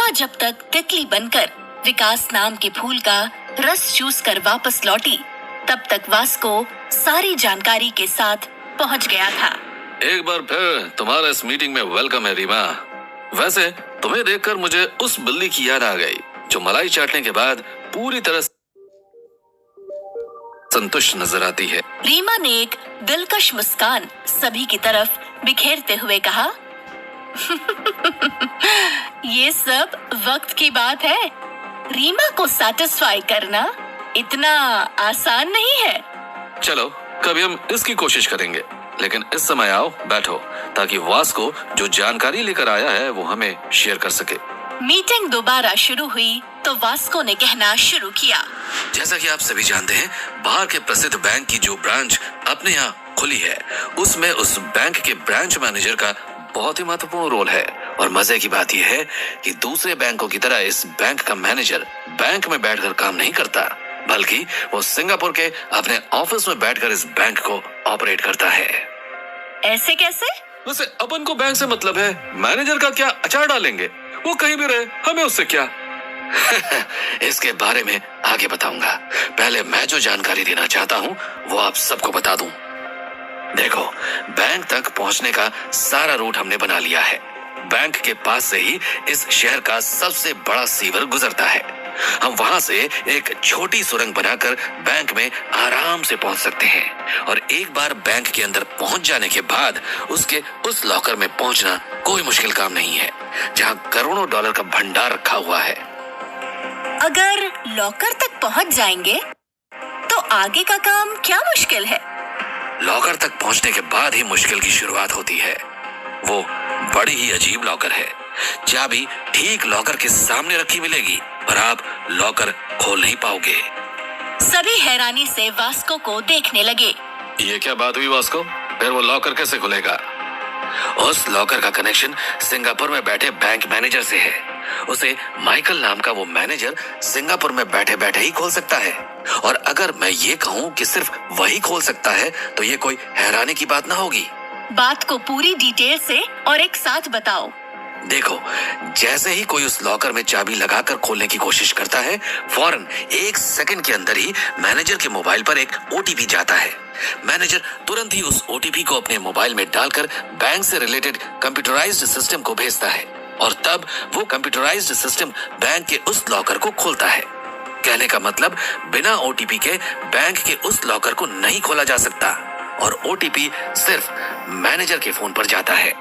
रीमा जब तक तितली बनकर विकास नाम के फूल का रस चूस कर वापस लौटी, तब तक वास्को सारी जानकारी के साथ पहुंच गया था। एक बार फिर तुम्हारा इस मीटिंग में वेलकम है रीमा। वैसे तुम्हें देखकर मुझे उस बिल्ली की याद आ गई जो मलाई चाटने के बाद पूरी तरह संतुष्ट नजर आती है। रीमा ने एक दिलकश मुस्कान सभी की तरफ बिखेरते हुए कहा, ये सब वक्त की बात है। रीमा को सैटिस्फाई करना इतना आसान नहीं है। चलो कभी हम इसकी कोशिश करेंगे, लेकिन इस समय आओ बैठो ताकि वास्को जो जानकारी लेकर आया है वो हमें शेयर कर सके। मीटिंग दोबारा शुरू हुई तो वास्को ने कहना शुरू किया, जैसा कि आप सभी जानते हैं, बाहर के प्रसिद्ध बैंक की जो ब्रांच अपने यहाँ खुली है, उसमें उस बैंक के ब्रांच मैनेजर का बहुत ही महत्वपूर्ण रोल है। और मजे की बात यह है कि दूसरे बैंकों की तरह इस बैंक का मैनेजर बैंक में बैठकर काम नहीं करता, बल्कि वो सिंगापुर के अपने ऑफिस में बैठकर इस बैंक को ऑपरेट करता है। ऐसे कैसे? वैसे अपन को बैंक से मतलब है, मैनेजर का क्या अचार डालेंगे, वो कहीं भी रहे, हमें उससे क्या। इसके बारे में आगे बताऊंगा। पहले मैं जो जानकारी देना चाहता हूँ वो आप सबको बता दूं। देखो, बैंक तक पहुंचने का सारा रूट हमने बना लिया है। बैंक के पास से ही इस शहर का सबसे बड़ा सीवर गुजरता है। हम वहां से एक छोटी सुरंग बनाकर बैंक में आराम से पहुंच सकते हैं। और एक बार बैंक के अंदर पहुंच जाने के बाद उसके उस लॉकर में पहुंचना कोई मुश्किल काम नहीं है, जहां करोड़ों डॉलर का भंडार रखा हुआ है। अगर लॉकर तक पहुंच जाएंगे तो आगे का काम क्या मुश्किल है? लॉकर तक पहुंचने के बाद ही मुश्किल की शुरुआत होती है। वो बड़ी ही अजीब लॉकर है। चाबी ठीक लॉकर के सामने रखी मिलेगी और आप लॉकर खोल नहीं पाओगे। सभी हैरानी से वास्को को देखने लगे। ये क्या बात हुई वास्को? फिर वो लॉकर कैसे खुलेगा? उस लॉकर का कनेक्शन सिंगापुर में बैठे बैंक मैनेजर से है। उसे माइकल नाम का वो मैनेजर सिंगापुर में बैठे बैठे ही खोल सकता है। और अगर मैं ये कहूँ कि सिर्फ वही खोल सकता है तो ये कोई हैरानी की बात ना होगी। बात को पूरी डिटेल से और एक साथ बताओ। देखो, जैसे ही कोई उस लॉकर में चाबी लगाकर खोलने की कोशिश करता है, फौरन 1 सेकंड के अंदर ही मैनेजर के मोबाइल पर एक ओटीपी जाता है। मैनेजर तुरंत ही उस ओटीपी को अपने मोबाइल में डालकर बैंक से रिलेटेड कंप्यूटराइज्ड सिस्टम को भेजता है और तब वो कंप्यूटराइज्ड सिस्टम बैंक के उस लॉकर को खोलता है। कहने का मतलब, बिना ओटीपी के बैंक के उस लॉकर को नहीं खोला जा सकता और ओटीपी सिर्फ मैनेजर के फोन पर जाता है।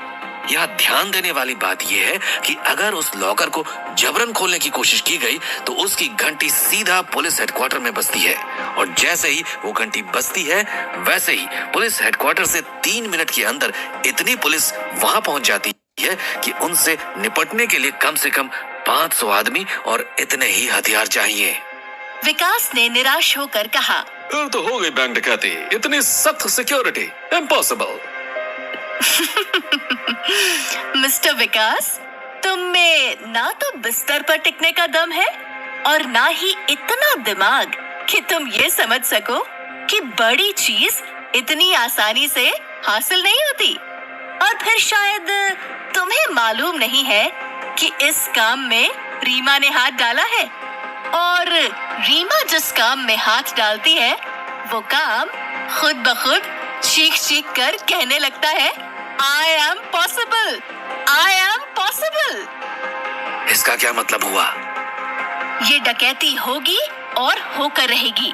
यहाँ ध्यान देने वाली बात यह है कि अगर उस लॉकर को जबरन खोलने की कोशिश की गई तो उसकी घंटी सीधा पुलिस हेडक्वार्टर में बजती है और जैसे ही वो घंटी बजती है वैसे ही पुलिस हेडक्वार्टर से 3 मिनट के अंदर इतनी पुलिस वहां पहुंच जाती है कि उनसे निपटने के लिए कम से कम 500 आदमी और इतने ही हथियार चाहिए। विकास ने निराश होकर कहा, फिर तो हो गई बैंक डकैती, इतनी सख्त सिक्योरिटी, इम्पॉसिबल। मिस्टर विकास, तुम में ना तो बिस्तर पर टिकने का दम है और ना ही इतना दिमाग कि तुम ये समझ सको कि बड़ी चीज इतनी आसानी से हासिल नहीं होती। और फिर शायद तुम्हें मालूम नहीं है कि इस काम में रीमा ने हाथ डाला है और रीमा जिस काम में हाथ डालती है वो काम खुद ब खुद चीख चीख कर कहने लगता है, I am possible, I am possible। इसका क्या मतलब हुआ? ये डकैती होगी और होकर रहेगी।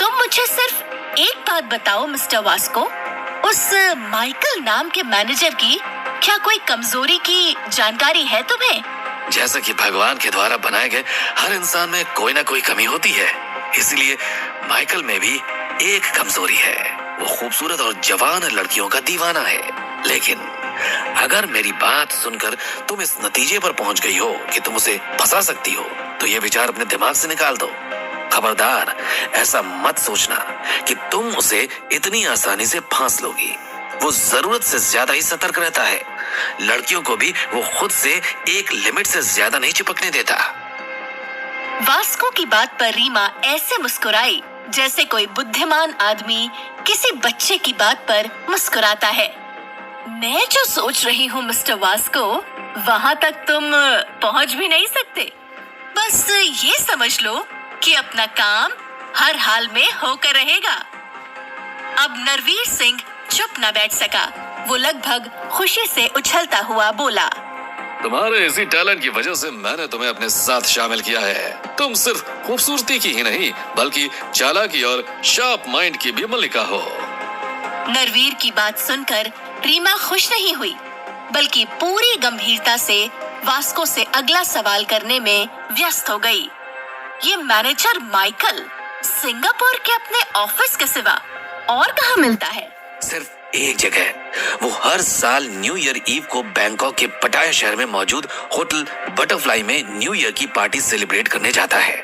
तुम मुझे सिर्फ एक बात बताओ मिस्टर वास्को, उस माइकल नाम के मैनेजर की क्या कोई कमजोरी की जानकारी है तुम्हें? जैसा कि भगवान के द्वारा बनाए गए हर इंसान में कोई ना कोई कमी होती है, इसलिए माइकल में भी एक कमजोरी है। वो खूबसूरत और जवान लड़कियों का दीवाना है। लेकिन अगर मेरी बात सुनकर तुम इस नतीजे पर पहुंच गई हो कि तुम उसे फंसा सकती हो, तो ये विचार अपने दिमाग से निकाल दो। खबरदार ऐसा मत सोचना कि तुम उसे इतनी आसानी से फांस लोगी। वो जरूरत से ज्यादा ही सतर्क रहता है। लड़कियों को भी वो खुद से एक लिमिट से ज्यादा नहीं चिपकने देता। वास्को की बात पर रीमा ऐसे मुस्कुराई जैसे कोई बुद्धिमान आदमी किसी बच्चे की बात पर मुस्कुराता है। मैं जो सोच रही हूँ मिस्टर वास्को, वहाँ तक तुम पहुँच भी नहीं सकते। बस ये समझ लो कि अपना काम हर हाल में होकर रहेगा। अब नरवीर सिंह चुप न बैठ सका। वो लगभग खुशी से उछलता हुआ बोला, तुम्हारे इसी टैलेंट की वजह से मैंने तुम्हें अपने साथ शामिल किया है। तुम सिर्फ खूबसूरती की ही नहीं बल्कि चालाकी और शार्प माइंड की भी मलिका हो। नरवीर की बात सुनकर रीमा खुश नहीं हुई, बल्कि पूरी गंभीरता से वास्को से अगला सवाल करने में व्यस्त हो गई। ये मैनेजर माइकल सिंगापुर के अपने ऑफिस के सिवा और कहाँ मिलता है? सिर्फ एक जगह। वो हर साल न्यू ईयर ईव को बैंकॉक के पटाया शहर में मौजूद होटल बटरफ्लाई में न्यू ईयर की पार्टी सेलिब्रेट करने जाता है।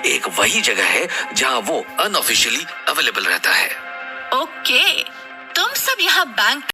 एक वही जगह है जहां वो अनऑफिशियली अवेलेबल रहता है। ओके, तुम सब यहाँ बैंक